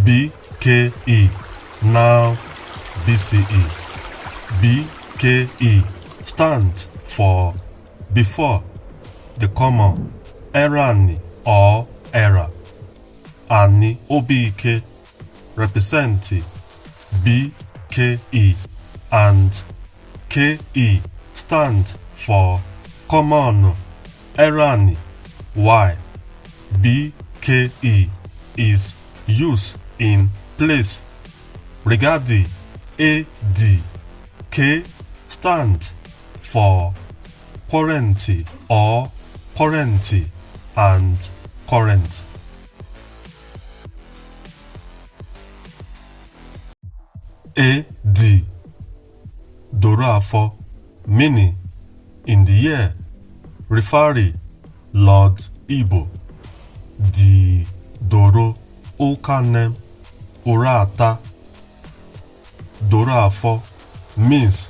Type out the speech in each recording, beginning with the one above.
B.K.E now B.C.E. B.K.E stands for before the Kommonu Erani Oor Era. Erani Obiike repreisenti B.K.E and K.E stand for Kommonu Erani. Why B.K.E is used in place. Rigadi AD. K stand for Kworrenti or Korrenti and Korrent. AD Dorafo, meaning in the year, referring Lord Igbo. Di Doro Okanem Urata. Dorafo means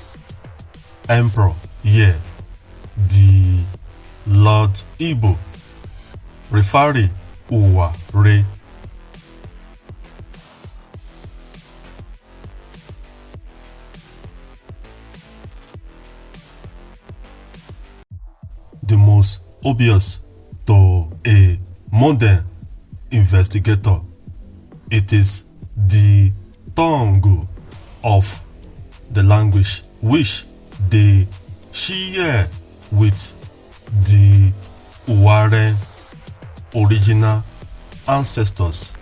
emperor year. The Lord Igbo referring Uwa Re. The most obvious to a modern investigator, it is the tongue of the language which they share with the Uwaren original ancestors.